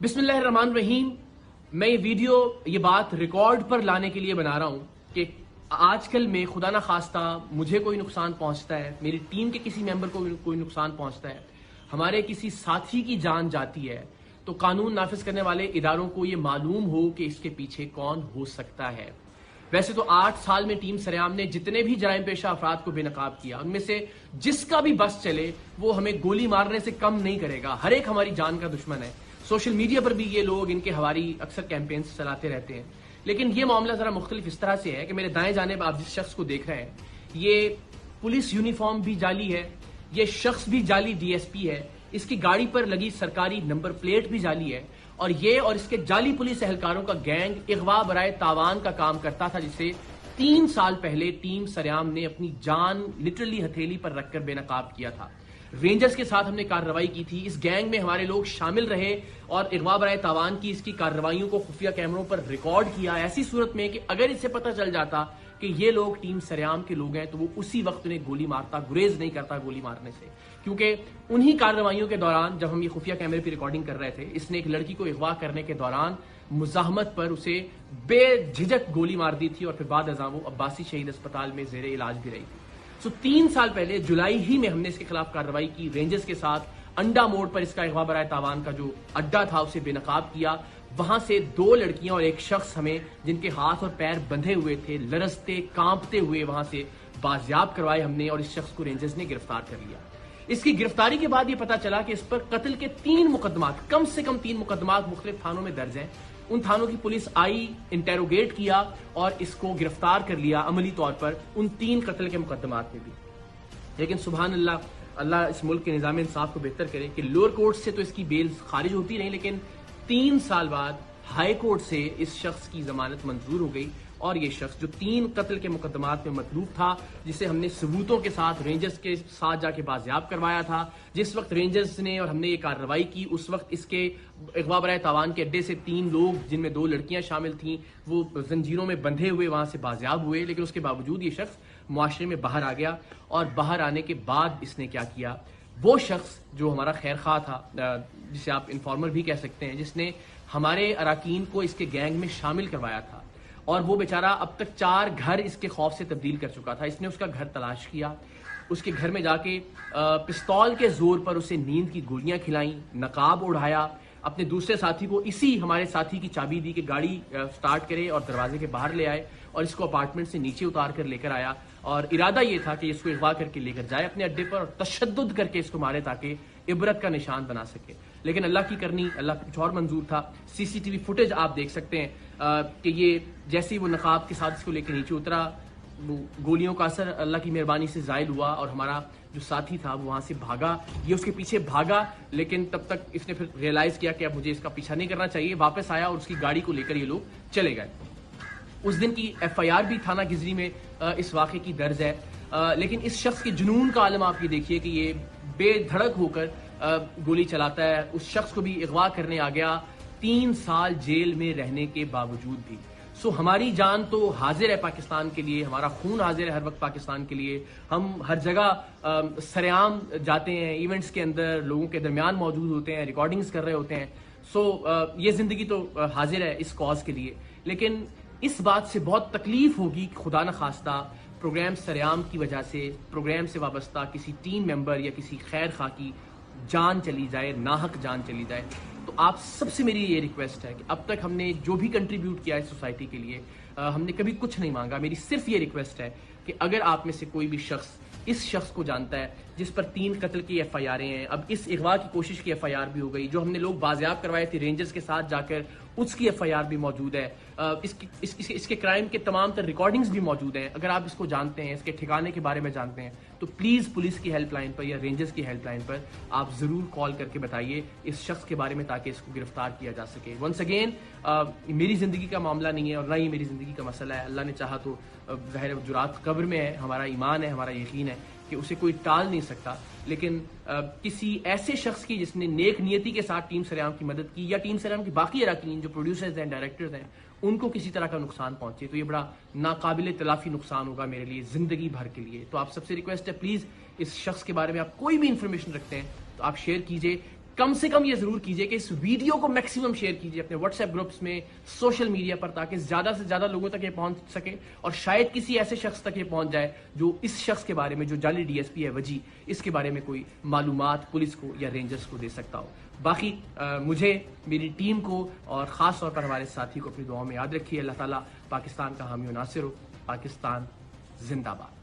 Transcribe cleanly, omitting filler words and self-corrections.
بسم اللہ الرحمن الرحیم. میں یہ بات ریکارڈ پر لانے کے لیے بنا رہا ہوں کہ آج کل میں خدا نہ خواستہ مجھے کوئی نقصان پہنچتا ہے، میری ٹیم کے کسی ممبر کو کوئی نقصان پہنچتا ہے، ہمارے کسی ساتھی کی جان جاتی ہے، تو قانون نافذ کرنے والے اداروں کو یہ معلوم ہو کہ اس کے پیچھے کون ہو سکتا ہے. ویسے تو 8 سال میں ٹیم سریام نے جتنے بھی جرائم پیشہ افراد کو بے نقاب کیا، ان میں سے جس کا بھی بس چلے وہ ہمیں گولی مارنے سے کم نہیں کرے گا. ہر ایک ہماری جان کا دشمن ہے. سوشل میڈیا پر بھی یہ لوگ ان کے ہماری اکثر کیمپینز چلاتے رہتے ہیں. لیکن یہ معاملہ ذرا مختلف اس طرح سے ہے کہ میرے دائیں جانب آپ جس شخص کو دیکھ رہے ہیں، یہ پولیس یونیفارم بھی جعلی ہے، یہ شخص بھی جعلی ڈی ایس پی ہے، اس کی گاڑی پر لگی سرکاری نمبر پلیٹ بھی جعلی ہے، اور یہ اور اس کے جعلی پولیس اہلکاروں کا گینگ اغوا برائے تاوان کا کام کرتا تھا، جسے 3 سال پہلے ٹیم سریام نے اپنی جان لٹرلی ہتھیلی پر رکھ کر بے نقاب کیا تھا. رینجرز کے ساتھ ہم نے کارروائی کی تھی. اس گینگ میں ہمارے لوگ شامل رہے اور اغوا برائے تاوان کی اس کی کارروائیوں کو خفیہ کیمروں پر ریکارڈ کیا، ایسی صورت میں کہ اگر اسے پتہ چل جاتا کہ یہ لوگ ٹیم سریام کے لوگ ہیں تو وہ اسی وقت انہیں گولی مارتا، گریز نہیں کرتا گولی مارنے سے. کیونکہ انہی کارروائیوں کے دوران جب ہم یہ خفیہ کیمرے پہ ریکارڈنگ کر رہے تھے، اس نے ایک لڑکی کو اغوا کرنے کے دوران مزاحمت پر اسے بے جھجک گولی مار دی تھی، اور پھر بعد ازاں وہ عباسی شہید اسپتال میں زیر علاج بھی رہی تھی. 3 سال پہلے جولائی ہی میں ہم نے اس کے خلاف کارروائی کی. رینجرز کے ساتھ انڈا موڑ پر اس کا اغوا برائے تاوان کا جو اڈا تھا اسے بے نقاب کیا. وہاں سے 2 لڑکیاں اور ایک شخص ہمیں جن کے ہاتھ اور پیر بندھے ہوئے تھے، لرزتے کانپتے ہوئے وہاں سے بازیاب کروائے ہم نے، اور اس شخص کو رینجرز نے گرفتار کر لیا. اس کی گرفتاری کے بعد یہ پتا چلا کہ اس پر قتل کے 3 مقدمات، کم سے کم 3 مقدمات مختلف تھانوں میں درج ہیں. ان تھانوں کی پولیس آئی، انٹیروگیٹ کیا اور اس کو گرفتار کر لیا عملی طور پر ان 3 قتل کے مقدمات میں بھی. لیکن سبحان اللہ اس ملک کے نظام انصاف کو بہتر کرے کہ لوور کورٹ سے تو اس کی بیل خارج ہوتی رہی، لیکن 3 سال بعد ہائی کورٹ سے اس شخص کی ضمانت منظور ہو گئی، اور یہ شخص جو 3 قتل کے مقدمات میں مطلوب تھا، جسے ہم نے ثبوتوں کے ساتھ رینجرز کے ساتھ جا کے بازیاب کروایا تھا، جس وقت رینجرز نے اور ہم نے یہ کارروائی کی اس وقت اس کے اغوا برائے تاوان کے اڈے سے 3 لوگ جن میں 2 لڑکیاں شامل تھیں وہ زنجیروں میں بندھے ہوئے وہاں سے بازیاب ہوئے. لیکن اس کے باوجود یہ شخص معاشرے میں باہر آ گیا، اور باہر آنے کے بعد اس نے کیا کیا، وہ شخص جو ہمارا خیر خواہ تھا، جسے آپ انفارمر بھی کہہ سکتے ہیں، جس نے ہمارے اراکین کو اس کے گینگ میں شامل کروایا تھا، اور وہ بیچارہ اب تک 4 گھر اس کے خوف سے تبدیل کر چکا تھا. اس نے اس کا گھر تلاش کیا، اس کے گھر میں جا کے پستول کے زور پر اسے نیند کی گولیاں کھلائیں، نقاب اڑھایا، اپنے دوسرے ساتھی کو اسی ہمارے ساتھی کی چابی دی کہ گاڑی سٹارٹ کرے اور دروازے کے باہر لے آئے، اور اس کو اپارٹمنٹ سے نیچے اتار کر لے کر آیا، اور ارادہ یہ تھا کہ اس کو اغوا کر کے لے کر جائے اپنے اڈے پر اور تشدد کر کے اس کو مارے تاکہ عبرت کا نشان بنا سکے. لیکن اللہ کی کرنی، اللہ کا کچھ اور منظور تھا. سی سی ٹی وی فوٹیج آپ دیکھ سکتے ہیں کہ یہ جیسے ہی وہ نقاب کے ساتھ اس کو لے کے نیچے اترا، وہ گولیوں کا اثر اللہ کی مہربانی سے زائل ہوا، اور ہمارا جو ساتھی تھا وہ وہاں سے بھاگا. یہ اس کے پیچھے بھاگا، لیکن تب تک اس نے پھر ریئلائز کیا کہ اب مجھے اس کا پیچھا نہیں کرنا چاہیے. واپس آیا اور اس کی گاڑی کو لے کر یہ لوگ چلے گئے. اس دن کی ایف آئی آر بھی تھانہ گزری میں اس واقعے کی درج ہے. لیکن اس شخص کے جنون کا عالم آپ یہ دیکھیے کہ یہ بے دھڑک ہو کر گولی چلاتا ہے. اس شخص کو بھی اغوا کرنے آ گیا 3 سال جیل میں رہنے کے باوجود بھی. ہماری جان تو حاضر ہے پاکستان کے لیے، ہمارا خون حاضر ہے ہر وقت پاکستان کے لیے. ہم ہر جگہ سریعام جاتے ہیں، ایونٹس کے اندر لوگوں کے درمیان موجود ہوتے ہیں، ریکارڈنگز کر رہے ہوتے ہیں. یہ زندگی تو حاضر ہے اس کاز کے لیے. لیکن اس بات سے بہت تکلیف ہوگی کہ خدا نہ خواستہ پروگرام سریام کی وجہ سے پروگرام سے وابستہ کسی ٹیم ممبر یا کسی خیر خواہ کی جان چلی جائے، ناحق جان چلی جائے. تو آپ سب سے میری یہ ریکویسٹ ہے کہ اب تک ہم نے جو بھی کنٹریبیوٹ کیا ہے سوسائٹی کے لیے، ہم نے کبھی کچھ نہیں مانگا. میری صرف یہ ریکویسٹ ہے کہ اگر آپ میں سے کوئی بھی شخص اس شخص کو جانتا ہے جس پر 3 قتل کی ایف آئی آریں ہیں، اب اس اغوا کی کوشش کی ایف آئی آر بھی ہو گئی، جو ہم نے لوگ بازیاب کروائے تھے رینجرز کے ساتھ جا کر اس کی ایف آئی آر بھی موجود ہے، اس کے کرائم کے تمام تر ریکارڈنگز بھی موجود ہیں. اگر آپ اس کو جانتے ہیں، اس کے ٹھکانے کے بارے میں جانتے ہیں، تو پلیز پولیس کی ہیلپ لائن پر یا رینجرز کی ہیلپ لائن پر آپ ضرور کال کر کے بتائیے اس شخص کے بارے میں تاکہ اس کو گرفتار کیا جا سکے. ونس اگین میری زندگی کا معاملہ نہیں ہے اور نہ ہی میری زندگی کا مسئلہ ہے. اللہ نے چاہا تو ظاہر جرات قبر میں ہے، ہمارا ایمان ہے، ہمارا یقین ہے کہ اسے کوئی ٹال نہیں سکتا. لیکن کسی ایسے شخص کی جس نے نیک نیتی کے ساتھ ٹیم سریام کی مدد کی، یا ٹیم سریام کی باقی اراکین جو پروڈیوسرز ہیں، ڈائریکٹرز ہیں، ان کو کسی طرح کا نقصان پہنچے، تو یہ بڑا ناقابل تلافی نقصان ہوگا میرے لیے زندگی بھر کے لیے. تو آپ سب سے ریکویسٹ ہے پلیز اس شخص کے بارے میں آپ کوئی بھی انفارمیشن رکھتے ہیں تو آپ شیئر کیجئے. کم سے کم یہ ضرور کیجئے کہ اس ویڈیو کو میکسیمم شیئر کیجئے اپنے واٹس ایپ گروپس میں، سوشل میڈیا پر، تاکہ زیادہ سے زیادہ لوگوں تک یہ پہنچ سکے اور شاید کسی ایسے شخص تک یہ پہنچ جائے جو اس شخص کے بارے میں، جو جعلی ڈی ایس پی ہے وجی، اس کے بارے میں کوئی معلومات پولیس کو یا رینجرز کو دے سکتا ہو۔ باقی مجھے، میری ٹیم کو اور خاص طور پر ہمارے ساتھی کو اپنی دعاؤں میں یاد رکھیے۔ اللہ تعالیٰ پاکستان کا حامی و ناصر ہو۔ پاکستان زندہ باد۔